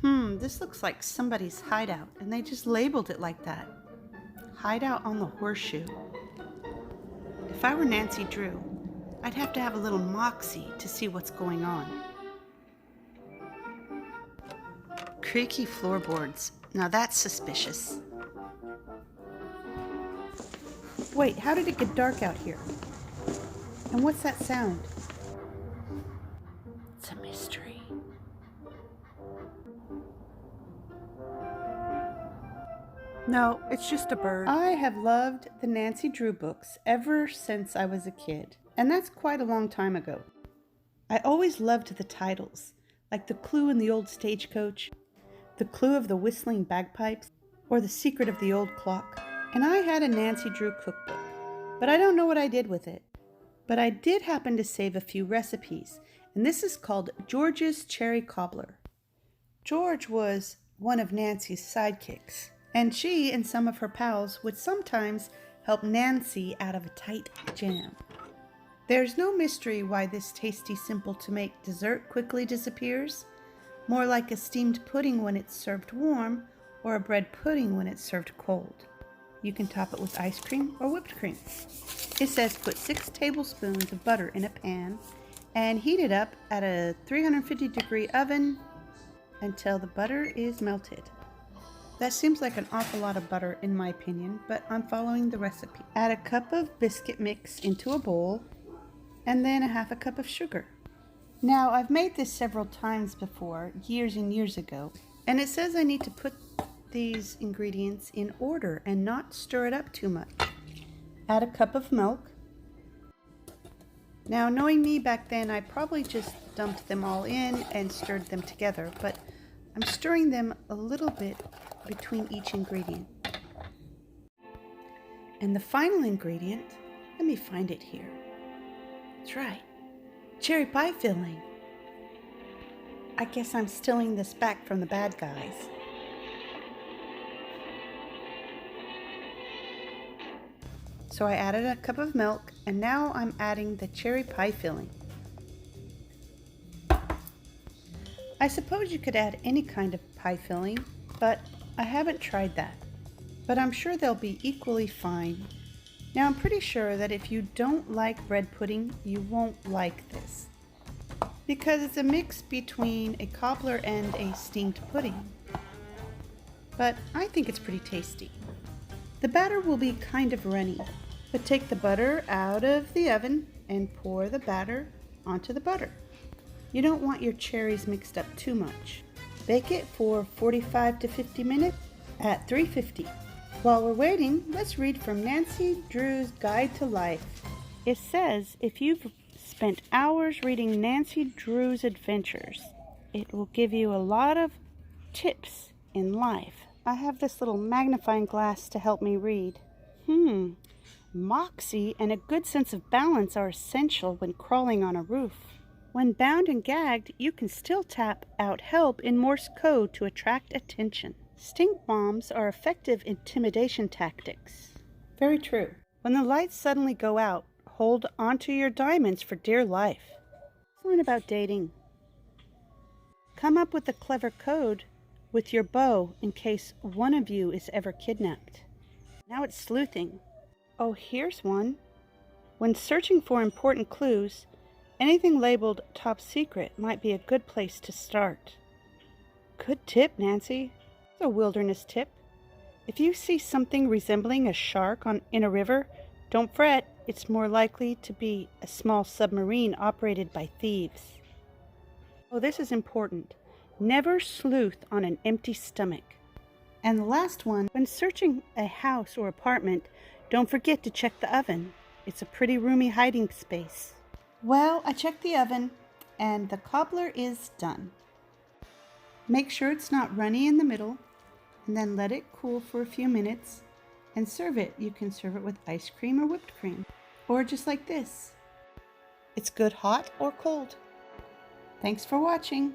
This looks like somebody's hideout, and they just labeled it like that. Hideout on the horseshoe. If I were Nancy Drew, I'd have to have a little moxie to see what's going on. Creaky floorboards. Now that's suspicious. Wait, how did it get dark out here? And what's that sound? It's a mystery. No, it's just a bird. I have loved the Nancy Drew books ever since I was a kid, and that's quite a long time ago. I always loved the titles, like The Clue in the Old Stagecoach, The Clue of the Whistling Bagpipes, or The Secret of the Old Clock. And I had a Nancy Drew cookbook, but I don't know what I did with it. But I did happen to save a few recipes, and this is called George's Cherry Cobbler. George was one of Nancy's sidekicks, and she and some of her pals would sometimes help Nancy out of a tight jam. There's no mystery why this tasty, simple-to-make dessert quickly disappears. More like a steamed pudding when it's served warm, or a bread pudding when it's served cold. You can top it with ice cream or whipped cream. It says put 6 tablespoons of butter in a pan and heat it up at a 350-degree oven until the butter is melted. That seems like an awful lot of butter in my opinion, but I'm following the recipe. Add a cup of biscuit mix into a bowl and then a half a cup of sugar. Now, I've made this several times before, years and years ago, and it says I need to put these ingredients in order and not stir it up too much. Add a cup of milk. Now, knowing me back then, I probably just dumped them all in and stirred them together, but I'm stirring them a little bit between each ingredient. And the final ingredient, let me find it here. That's right, cherry pie filling. I guess I'm stealing this back from the bad guys. So I added a cup of milk, and now I'm adding the cherry pie filling. I suppose you could add any kind of pie filling, but I haven't tried that. But I'm sure they'll be equally fine. Now I'm pretty sure that if you don't like bread pudding, you won't like this, because it's a mix between a cobbler and a steamed pudding. But I think it's pretty tasty. The batter will be kind of runny, but take the butter out of the oven and pour the batter onto the butter. You don't want your cherries mixed up too much. Bake it for 45 to 50 minutes at 350. While we're waiting, let's read from Nancy Drew's Guide to Life. It says if you've spent hours reading Nancy Drew's adventures, it will give you a lot of tips in life. I have this little magnifying glass to help me read. Moxie and a good sense of balance are essential when crawling on a roof. When bound and gagged, you can still tap out help in Morse code to attract attention. Stink bombs are effective intimidation tactics. Very true. When the lights suddenly go out, hold onto your diamonds for dear life. Let's learn about dating. Come up with a clever code with your beau in case one of you is ever kidnapped. Now it's sleuthing. Oh, here's one. When searching for important clues, anything labeled top secret might be a good place to start. Good tip, Nancy. It's a wilderness tip. If you see something resembling a shark in a river, don't fret. It's more likely to be a small submarine operated by thieves. Oh, this is important. Never sleuth on an empty stomach. And the last one, when searching a house or apartment, don't forget to check the oven. It's a pretty roomy hiding space. Well, I checked the oven, and the cobbler is done. Make sure it's not runny in the middle, and then let it cool for a few minutes, and serve it. You can serve it with ice cream or whipped cream, or just like this. It's good hot or cold. Thanks for watching.